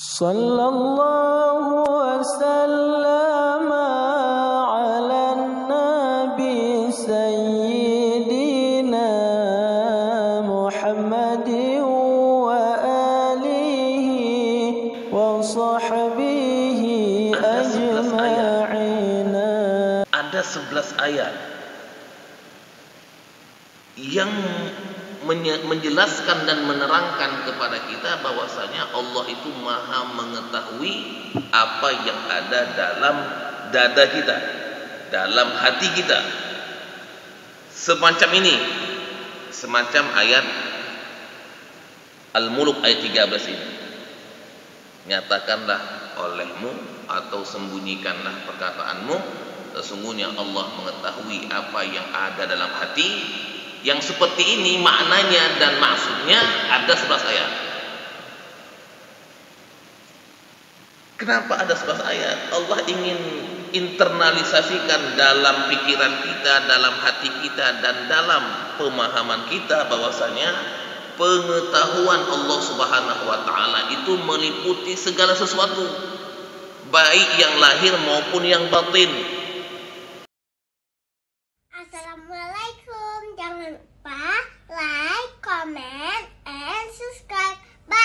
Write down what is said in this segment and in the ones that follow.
Sallallahu wasallam ala nabi sayyidina Muhammadin wa alihi wa sahbihi ajma'in. Ada 11 ayat yang menjelaskan dan menerangkan kepada kita bahwasanya Allah itu Maha mengetahui apa yang ada dalam dada kita, dalam hati kita. Semacam ini, semacam ayat Al-Mulk ayat 13 ini. Nyatakanlah olehmu atau sembunyikanlah perkataanmu, sesungguhnya Allah mengetahui apa yang ada dalam hati. Yang seperti ini maknanya dan maksudnya ada 11 ayat. Kenapa ada 11 ayat? Allah ingin internalisasikan dalam pikiran kita, dalam hati kita, dan dalam pemahaman kita bahwasanya pengetahuan Allah Subhanahu wa taala itu meliputi segala sesuatu, baik yang lahir maupun yang batin. Assalamualaikum, jangan lupa like, comment, and subscribe. Bye.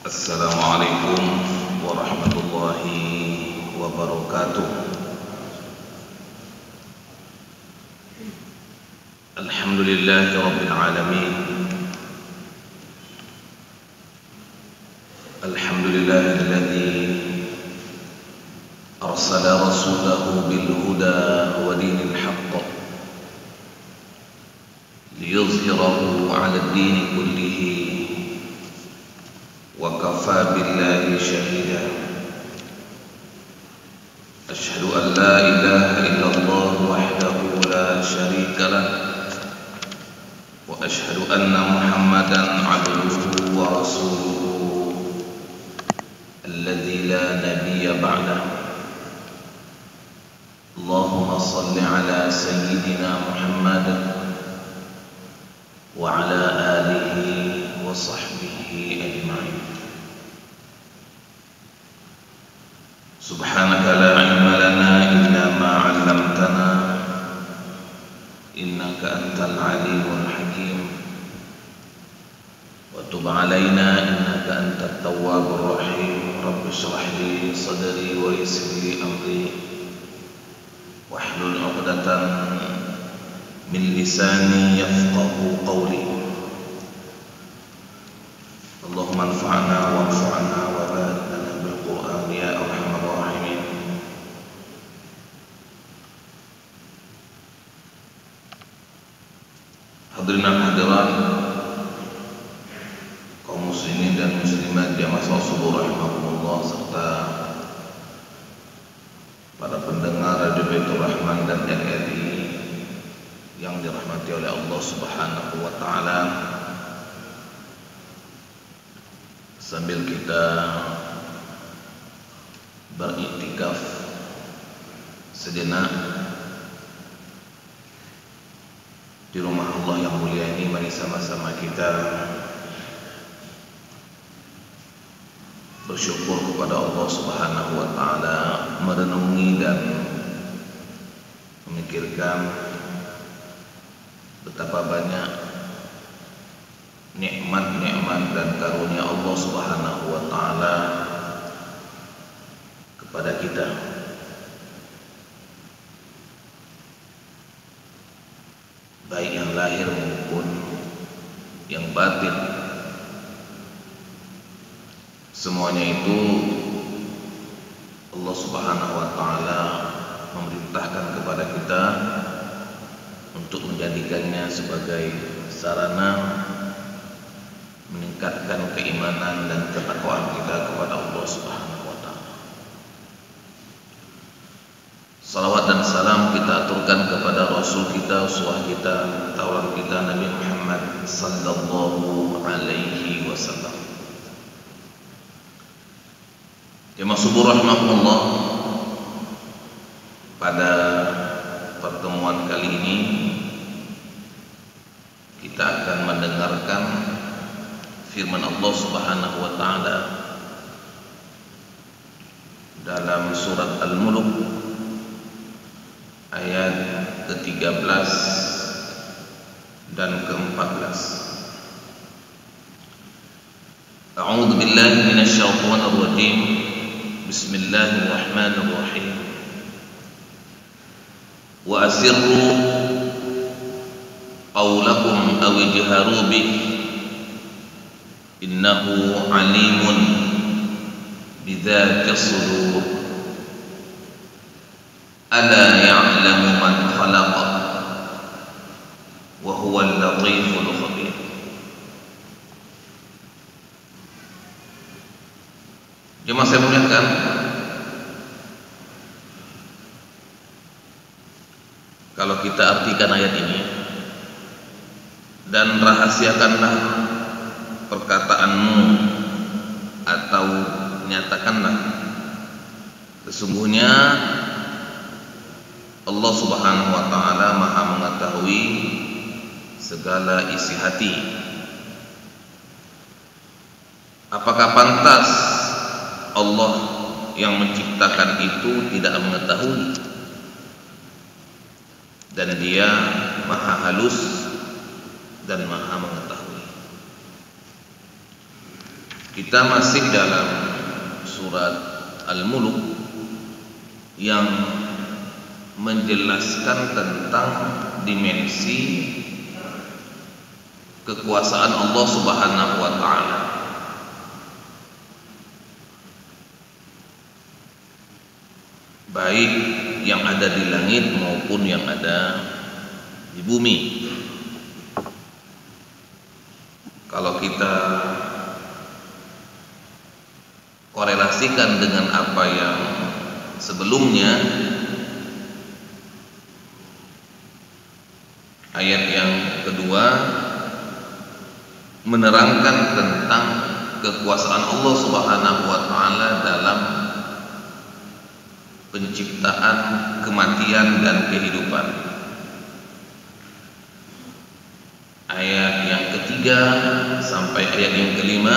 Assalamualaikum warahmatullahi wabarakatuh. Alhamdulillahi rabbil alamin. Alhamdulillahilladzi arsala rasulahu bil huda wa dinil haqq liyuzhirahu 'ala ad-din kullihi wa kafa billahi shahida. Asyhadu an la ilaha illallah wahdahu la syarika lah wa asyhadu anna Muhammadan 'abduhu wa rasuluhu alladzi la nabiyya ba'dahu. Allahumma shalli 'ala sayyidina Muhammad wa 'ala alihi wa sahbihi ajma'in. Subhanaka la ilma lana illa ma 'allamtana innaka antal alimul hakim wa tub 'alaina innaka antat tawwabur rahim. Rabbi shrah li sadri wa yassir li amri wahlul 'uqdatan min lisani yafqahu qawli. Allahumma anfa'na wanfa'na wa barik lana bil Qur'an ya arhamar rahimin. Hadirin dan hadirat kaum muslimin dan muslimat jamaah salat subuh rahimakumullah, serta para pendengar Radio Baitur Rahman dan RRI yang dirahmati oleh Allah Subhanahu wa taala. Sambil kita beriktikaf sejenak di rumah Allah yang mulia ini, mari sama-sama kita bersyukur kepada Allah Subhanahu wa taala, merenungi dan memikirkan betapa banyak nikmat-nikmat dan karunia Allah Subhanahu wa taala kepada kita. Baik yang lahir maupun yang batin, semuanya itu Allah Subhanahu wa taala memerintahkan kepada kita untuk menjadikannya sebagai sarana meningkatkan keimanan dan ketakwaan kita kepada Allah Subhanahu wa taala. Salawat dan salam kita aturkan kepada Rasul kita, uswah kita, tauladan kita, Nabi Muhammad sallallahu alaihi wasallam. Jemaah subuh rahimakumullah, pada pertemuan kali ini kita akan mendengarkan firman Allah Subhanahu wa taala dalam surat Al-Mulk ayat ke-13 dan ke-14. A'udzu billahi minasyaitonir rajim. Bismillahirrahmanirrahim. Wa asirru qawlakum aw ijharu bih innahu alimun bidzatis sudur ala ya'lamu man khalaqa wa huwal latiful khabir. Jemaah saya muliakan, kalau kita artikan ayat ini dan rahasiakanlah perkataanmu atau nyatakanlah sesungguhnya Allah Subhanahu wa taala Maha mengetahui segala isi hati. Apakah pantas Allah yang menciptakan itu tidak mengetahui? Dan Dia Maha halus dan Maha mengetahui. Kita masih dalam surat Al-Mulk yang menjelaskan tentang dimensi kekuasaan Allah Subhanahu wa taala. Baik yang ada di langit maupun yang ada di bumi. Kalau kita korelasikan dengan apa yang sebelumnya, ayat yang kedua menerangkan tentang kekuasaan Allah Subhanahu wa taala dalam penciptaan, kematian dan kehidupan. Ayat yang ketiga sampai ayat yang kelima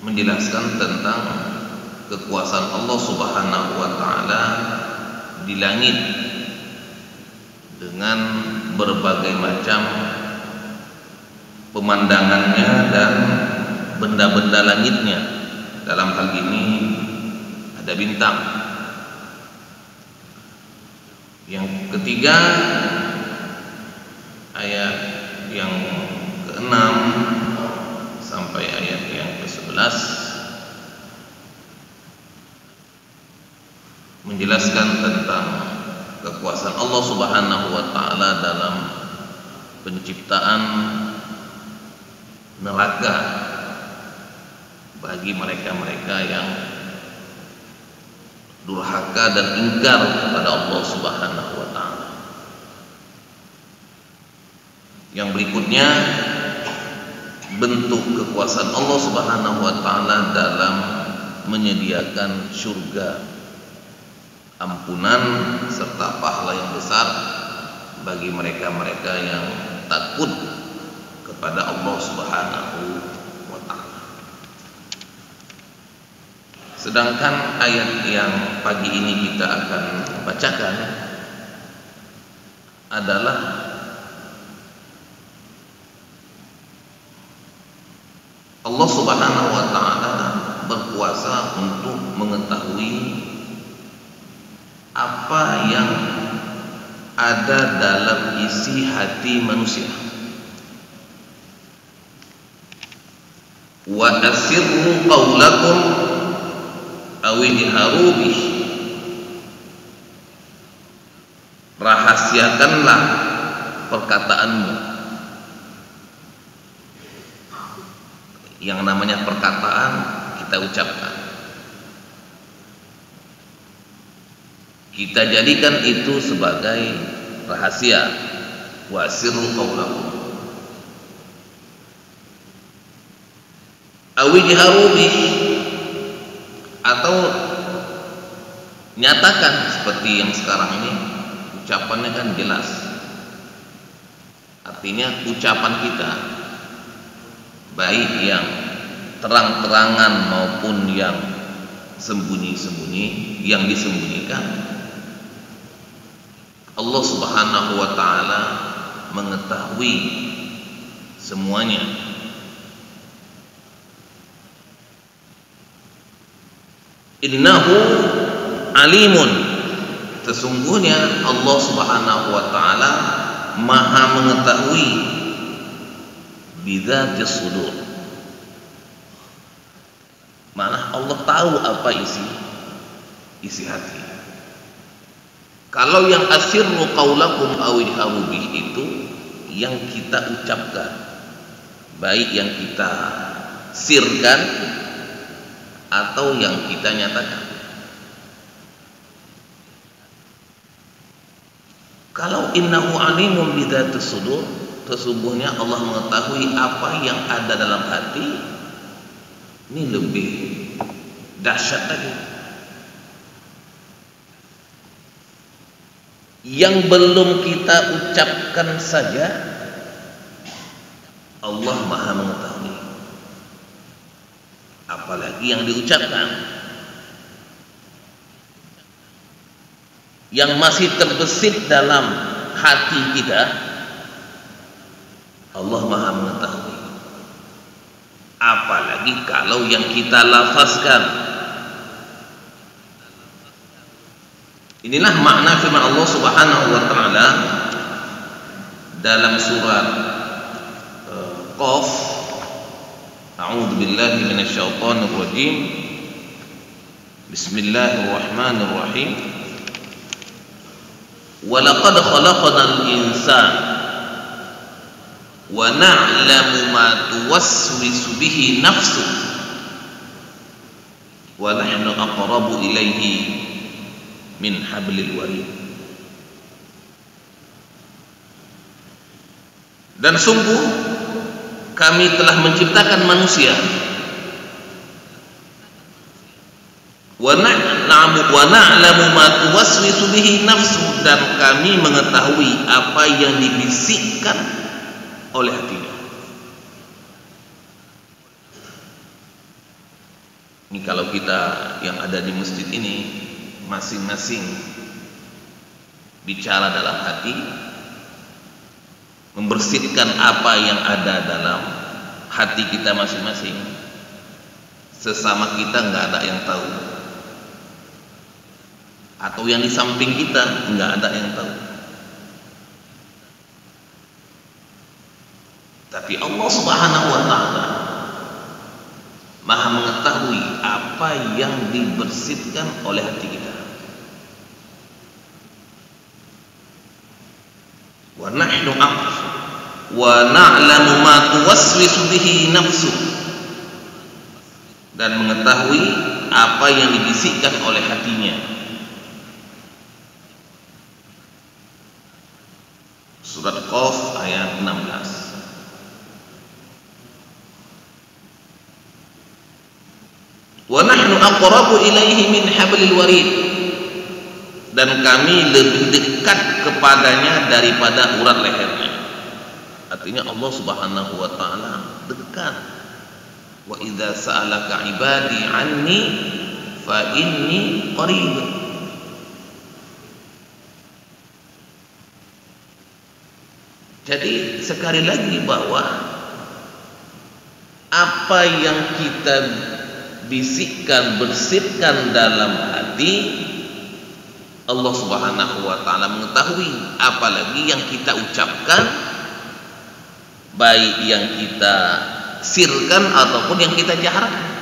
menjelaskan tentang kekuasaan Allah Subhanahu wa taala di langit dengan berbagai macam pemandangannya dan benda-benda langitnya. Dalam hal ini ada bintang. Yang ketiga, ayat yang ke-6 sampai ayat yang ke-11 menjelaskan tentang kekuasaan Allah Subhanahu wa taala dalam penciptaan neraka bagi mereka-mereka yang durhaka dan ingkar kepada Allah Subhanahu wa taala. Yang berikutnya, bentuk kekuasaan Allah Subhanahu wa taala dalam menyediakan surga, ampunan serta pahala yang besar bagi mereka-mereka yang takut kepada Allah Subhanahu wa taala. Sedangkan ayat yang pagi ini kita akan bacakan adalah Allah Subhanahu wa taala berkuasa untuk mengetahui apa yang ada dalam isi hati manusia. Wa asirru qawlakum aw ijharu bih. Rahasiakanlah perkataanmu. Yang namanya perkataan kita ucapkan, kita jadikan itu sebagai rahasia. Wa asirru qawlakum aw ijharu bih, atau nyatakan seperti yang sekarang ini, ucapannya kan jelas. Artinya ucapan kita baik yang terang-terangan maupun yang sembunyi-sembunyi, yang disembunyikan, Allah Subhanahu wa taala mengetahui semuanya. Innahu alimun, sesungguhnya Allah Subhanahu wa taala Maha mengetahui bidzatis sudur. Mana Allah tahu apa isi hati. Kalau yang asirru qaulakum aw idharu bih itu yang kita ucapkan, baik yang kita sirkan atau yang kita nyatakan. Kalau innahu alimun bidzatis sudur, sesungguhnya Allah mengetahui apa yang ada dalam hati, ini lebih dahsyat lagi. Yang belum kita ucapkan saja Allah Maha mengetahui, apalagi yang diucapkan. Yang masih terbesit dalam hati kita Allah Maha mengetahui, apalagi kalau yang kita lafazkan. Inilah makna firman Allah Subhanahu wa taala dalam surat Qaf. A'udzu billahi minasyaitonir rajim. Bismillahirrahmanirrahim. Wa laqad khalaqnal insana wa na'lamu ma tuwaswisu bihi nafsuhu wa nahnu aqrabu ilaihi min hablil warid. Dan sungguh kami telah menciptakan manusia, wa na'lamu ma tuwaswisu bihi nafsu, dan kami mengetahui apa yang dibisikkan oleh hatinya. Ini kalau kita yang ada di masjid ini masing-masing bicara dalam hati, membersihkan apa yang ada dalam hati kita masing-masing, sesama kita nggak ada yang tahu, atau yang di samping kita nggak ada yang tahu. Tapi Allah Subhanahu wa taala Maha mengetahui apa yang dibersihkan oleh hati kita. Wa nahnu wa na'lamu ma tuwaswisu bihi nafsu, dan mengetahui apa yang dibisikkan oleh hatinya. Surat Qaf ayat 16. Wa nahnu aqrabu ilaihi min hablil warid, dan kami lebih dekat kepadanya daripada urat lehernya. Artinya Allah Subhanahu wa taala dekat. Wa idza sa'alaka ibadi anni fa inni qarib. Jadi sekali lagi bahwa apa yang kita bisikkan, bersihkan dalam hati, Allah Subhanahu wa taala mengetahui, apalagi yang kita ucapkan, baik yang kita sirkan ataupun yang kita jaharkan.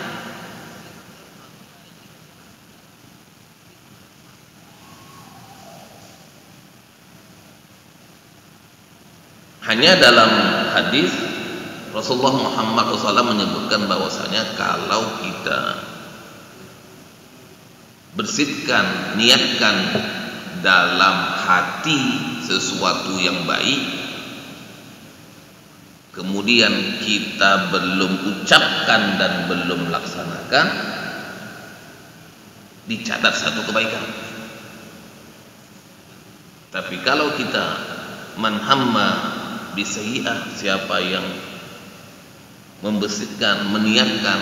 Hanya dalam hadis Rasulullah Muhammad SAW menyebutkan bahwasanya kalau kita bersihkan, niatkan dalam hati sesuatu yang baik, kemudian kita belum ucapkan dan belum laksanakan, dicatat satu kebaikan. Tapi kalau kita manhamma bisayyi'ah, siapa yang membersihkan, meniatkan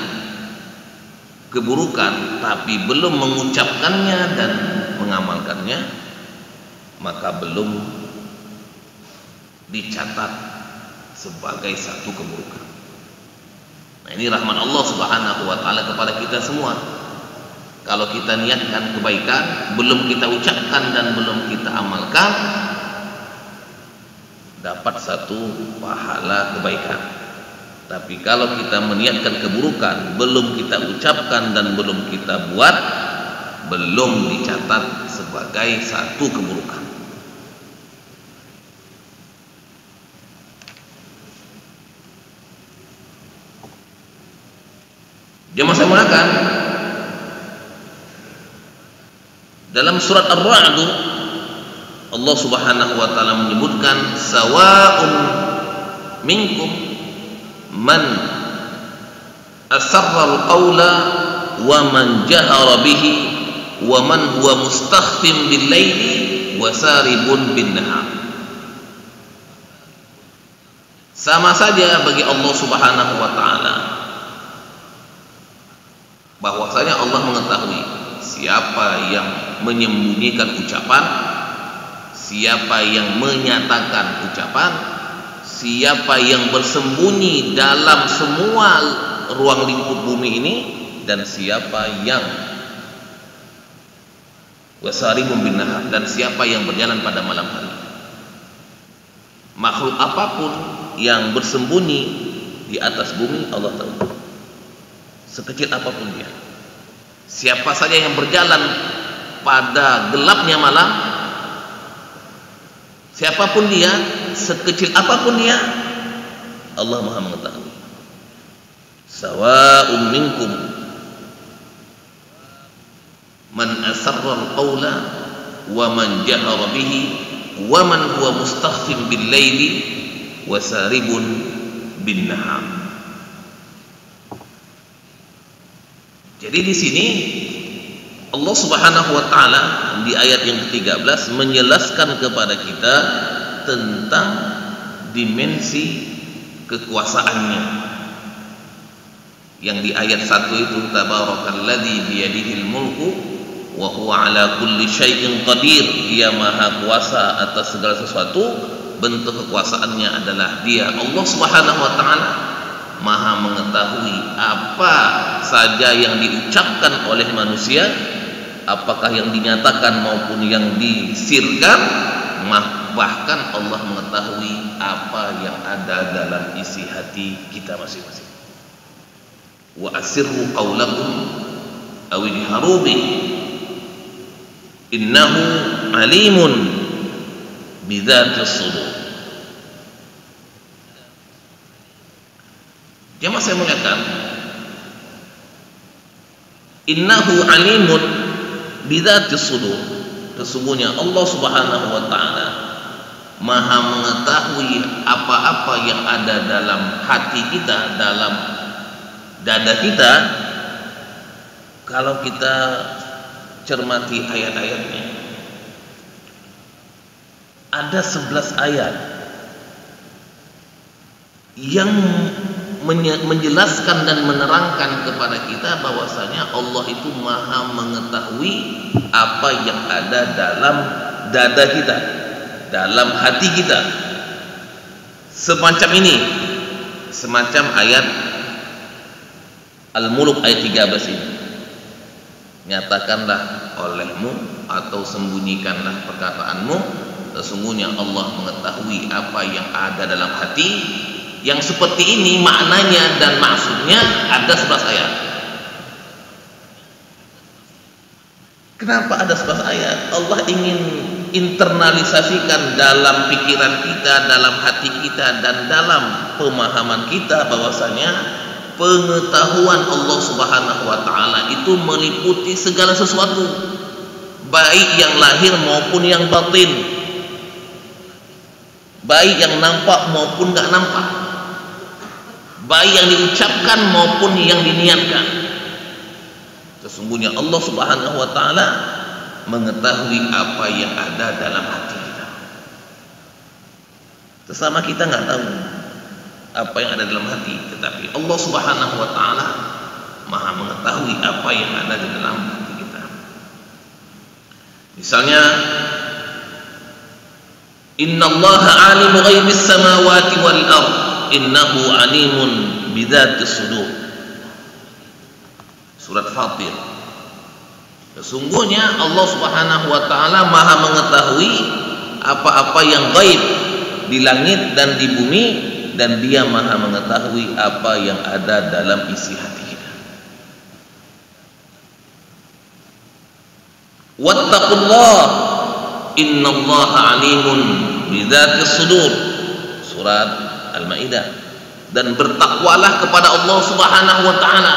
keburukan tapi belum mengucapkannya dan mengamalkannya, maka belum dicatat sebagai satu keburukan. Nah, ini rahmat Allah Subhanahu wa taala kepada kita semua. Kalau kita niatkan kebaikan, belum kita ucapkan dan belum kita amalkan, dapat satu pahala kebaikan. Tapi kalau kita meniatkan keburukan, belum kita ucapkan dan belum kita buat, belum dicatat sebagai satu keburukan. Jemaah saya muliakan, dalam surat Ar-Ra'd Allah Subhanahu wa taala menyebutkan sawa'un minkum man asarra al-qawla wa man jahara bihi wa man huwa mustakhfin bil-laili wa saribun bin-nahar. Sama saja bagi Allah Subhanahu wa taala bahwasanya Allah mengetahui siapa yang menyembunyikan ucapan, siapa yang menyatakan ucapan, siapa yang bersembunyi dalam semua ruang lingkup bumi ini, dan siapa yang wasaribun bin nahar, dan siapa yang berjalan pada malam hari. Makhluk apapun yang bersembunyi di atas bumi Allah tahu, sekecil apapun dia. Siapa saja yang berjalan pada gelapnya malam, siapapun dia, sekecil apapun dia, Allah Maha mengetahui. Sawa'un minkum man asarra al-qawla wa man jahara bihi wa man huwa mustakhfin bil-laili wa saribun bin-nahar. Jadi di sini Allah Subhanahu wa taala di ayat yang ke-13 menjelaskan kepada kita tentang dimensi kekuasaannya. Yang di ayat 1 itu tabarakalladzi biyadihil mulku wa huwa ala kulli syai'in qadir. Dia maha kuasa atas segala sesuatu. Bentuk kekuasaannya adalah Dia Allah Subhanahu wa taala maha mengetahui apa saja yang diucapkan oleh manusia, apakah yang dinyatakan maupun yang disirkan. Bahkan Allah mengetahui apa yang ada dalam isi hati kita masing-masing. Wa asirru qawlakum aw ijharu bih innahu alimun bidzatis sudur. Jemaah saya muliakan, innahu alimun bidzatis sudur. Sesungguhnya Allah Subhanahu wa taala maha mengetahui apa-apa yang ada dalam hati kita, dalam dada kita. Kalau kita cermati ayat-ayatnya, ada 11 ayat yang menjelaskan dan menerangkan kepada kita bahwasanya Allah itu maha mengetahui apa yang ada dalam dada kita, dalam hati kita. Semacam ini, semacam ayat Al-Mulk ayat 13 ini. Nyatakanlah olehmu atau sembunyikanlah perkataanmu, sesungguhnya Allah mengetahui apa yang ada dalam hati. Yang seperti ini maknanya dan maksudnya ada 11 ayat. Kenapa ada 11 ayat? Allah ingin internalisasikan dalam pikiran kita, dalam hati kita, dan dalam pemahaman kita bahwasanya pengetahuan Allah Subhanahu wa taala itu meliputi segala sesuatu, baik yang lahir maupun yang batin, baik yang nampak maupun enggak nampak, baik yang diucapkan maupun yang diniatkan. Sesungguhnya Allah Subhanahu wa taala mengetahui apa yang ada dalam hati kita. Sesama kita nggak tahu apa yang ada dalam hati, tetapi Allah Subhanahu wa taala Maha mengetahui apa yang ada di dalam hati kita. Misalnya, innallaha alimu ghaibis samawati wal ard innahu alimun bidzatis sudur. Surat Fatir. Sesungguhnya Allah Subhanahu wa taala Maha mengetahui apa-apa yang gaib di langit dan di bumi, dan Dia Maha mengetahui apa yang ada dalam isi hati kita. Wattaqullah innallaha alimun bidzatis sudur. Surat Al-Maidah. Dan bertakwalah kepada Allah Subhanahu wa taala,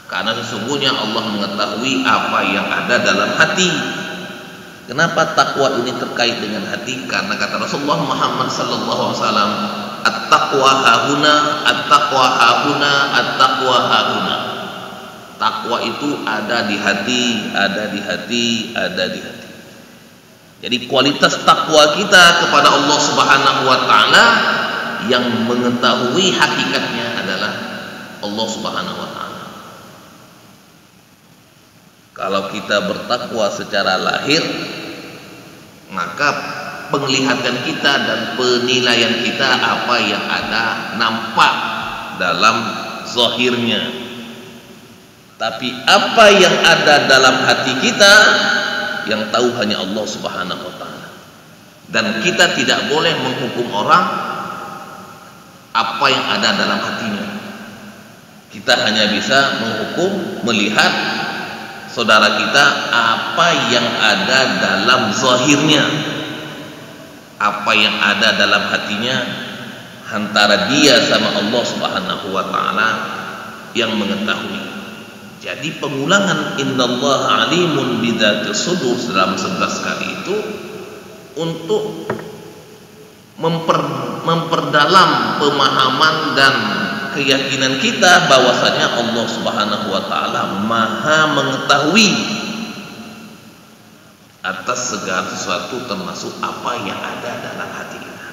karena sesungguhnya Allah mengetahui apa yang ada dalam hati. Kenapa takwa ini terkait dengan hati? Karena kata Rasulullah Muhammad sallallahu alaihi wasallam, at-taqwa hahuna, at-taqwa hahuna, at-taqwa hahuna. Takwa itu ada di hati, ada di hati, ada di hati. Jadi kualitas takwa kita kepada Allah Subhanahu wa taala yang mengetahui hakikatnya adalah Allah Subhanahu wa taala. Kalau kita bertakwa secara lahir, maka penglihatan kita dan penilaian kita apa yang ada nampak dalam zahirnya. Tapi apa yang ada dalam hati kita yang tahu hanya Allah Subhanahu wa taala. Dan kita tidak boleh menghukum orang apa yang ada dalam hatinya. Kita hanya bisa menghukum, melihat saudara kita apa yang ada dalam zahirnya, apa yang ada dalam hatinya, antara dia sama Allah Subhanahu wa taala yang mengetahui. Jadi pengulangan innallaha alimun bidzatis sudur dalam 11 kali itu untuk memperdalam pemahaman dan keyakinan kita bahwasanya Allah Subhanahu wa taala Maha mengetahui atas segala sesuatu, termasuk apa yang ada dalam hati kita.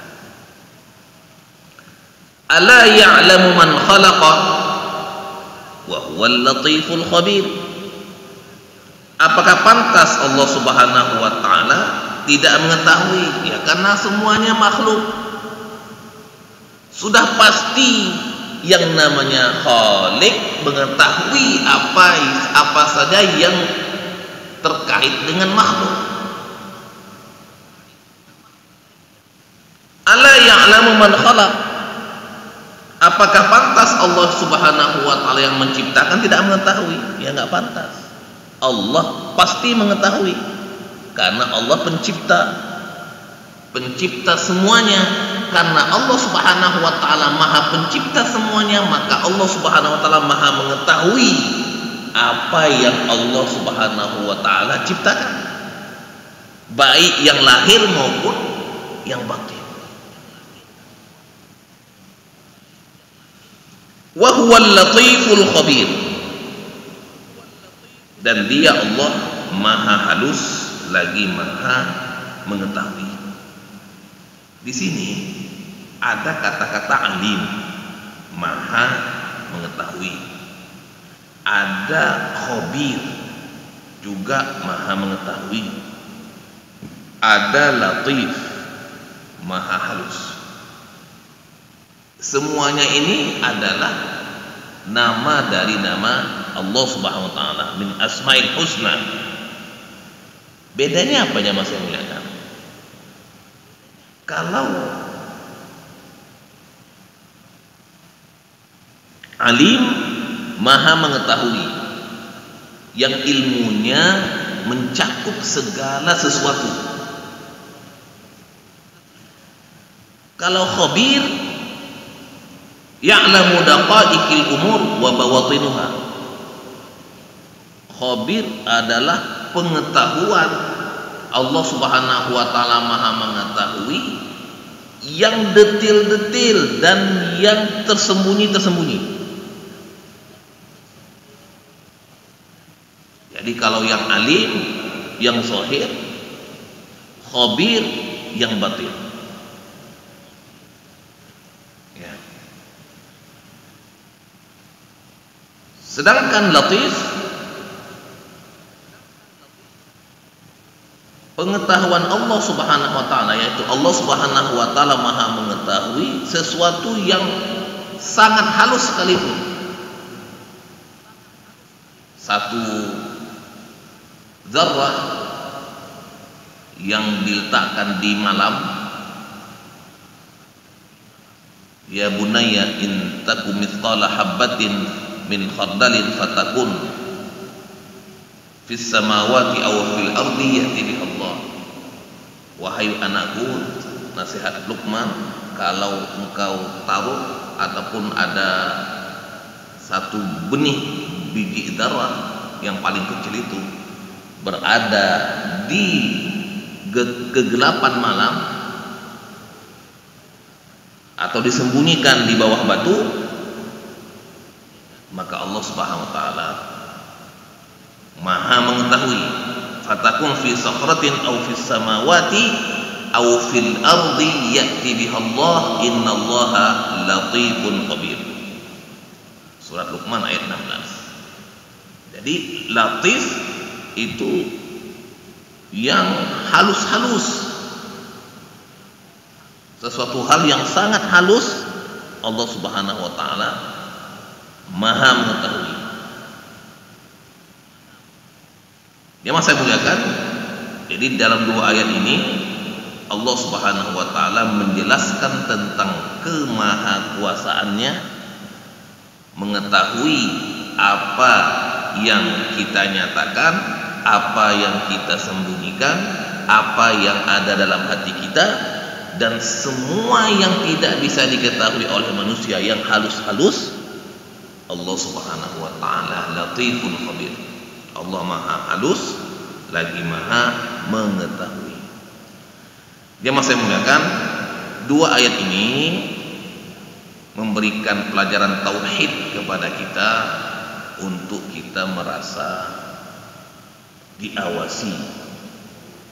Ala ya'lamu man khalaqa wa huwal latiful khabir. Apakah pantas Allah Subhanahu wa taala tidak mengetahui? Ya, karena semuanya makhluk. Sudah pasti yang namanya Khalik mengetahui apa saja yang terkait dengan makhluk. Ala ya'lamu man khalaq. Apakah pantas Allah Subhanahu wa taala yang menciptakan tidak mengetahui? Ya, enggak pantas. Allah pasti mengetahui, karena Allah pencipta semuanya. Karena Allah Subhanahu wa taala Maha pencipta semuanya, maka Allah Subhanahu wa taala Maha mengetahui apa yang Allah Subhanahu wa taala ciptakan, baik yang lahir maupun yang batin. Wa huwal latiful khabir. Dan Dia Allah Maha halus lagi Maha mengetahui. Di sini ada kata-kata alim, Maha mengetahui. Ada khabir, juga Maha mengetahui. Ada latif, Maha halus. Semuanya ini adalah nama dari nama Allah Subhanahu wa taala, min asmaul husna. Bedanya apa ya Mas yang muliakan? Kalau alim, Maha mengetahui, yang ilmunya mencakup segala sesuatu. Kalau khabir, ya'lamu daqaiqil umur wa bawatinuha. Khabir adalah pengetahuan. Allah Subhanahu wa taala Maha mengetahui yang detil-detil dan yang tersembunyi-tersembunyi. Jadi kalau yang alim, yang zahir, khabir, yang batin. Ya. Sedangkan latif, pengetahuan Allah Subhanahu wa taala, yaitu Allah Subhanahu wa taala Maha mengetahui sesuatu yang sangat halus sekalipun. Satu zarrah yang diletakkan di malam, ya bunayya in takum mithqala habbatin min khardalin fatakun fis samawati aw fil ardi ya'ti biha Allah. Wahai anakku, nasihat Luqman, kalau engkau taruh ataupun ada satu benih biji darah yang paling kecil itu berada di kegelapan malam atau disembunyikan di bawah batu, maka Allah Subhanahu wa taala Maha mengetahui. Fatakun fi sakhratin aw fis samawati aw fil ardi ya'ti biha Allah innallaha latifun khabir. Surat Luqman ayat 16. Jadi latif itu yang halus-halus, sesuatu hal yang sangat halus. Allah Subhanahu wa taala Maha mengetahui. Yang saya muliakan, jadi dalam dua ayat ini Allah Subhanahu wa taala menjelaskan tentang kemahakuasaannya, mengetahui apa yang kita nyatakan, apa yang kita sembunyikan, apa yang ada dalam hati kita, dan semua yang tidak bisa diketahui oleh manusia yang halus-halus. Allah Subhanahu wa taala latifun khabir. Allah Maha halus lagi Maha mengetahui. Dia masih muliakan, dua ayat ini memberikan pelajaran tauhid kepada kita untuk kita merasa diawasi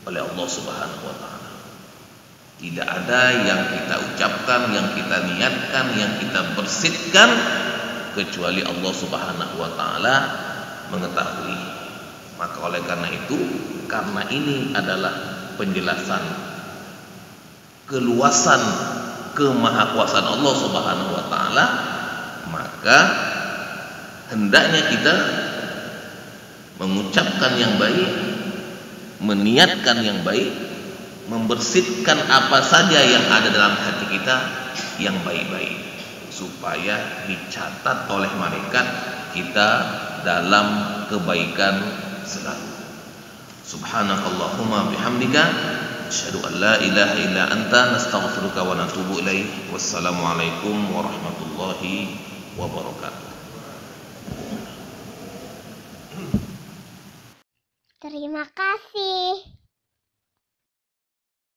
oleh Allah Subhanahu wa taala. Tidak ada yang kita ucapkan, yang kita niatkan, yang kita bersihkan kecuali Allah Subhanahu wa taala mengetahui. Maka oleh karena itu, karena ini adalah penjelasan keluasan kemahakuasaan Allah Subhanahu wa taala, maka hendaknya kita mengucapkan yang baik, meniatkan yang baik, membersihkan apa saja yang ada dalam hati kita yang baik-baik, supaya dicatat oleh malaikat kita dalam kebaikan selalu. Subhanakallahumma bihamdika asyhadu an la ilaha illa anta nastaghfiruka wa natubu ilaik. Wassalamualaikum warahmatullahi wabarakatuh. Terima kasih.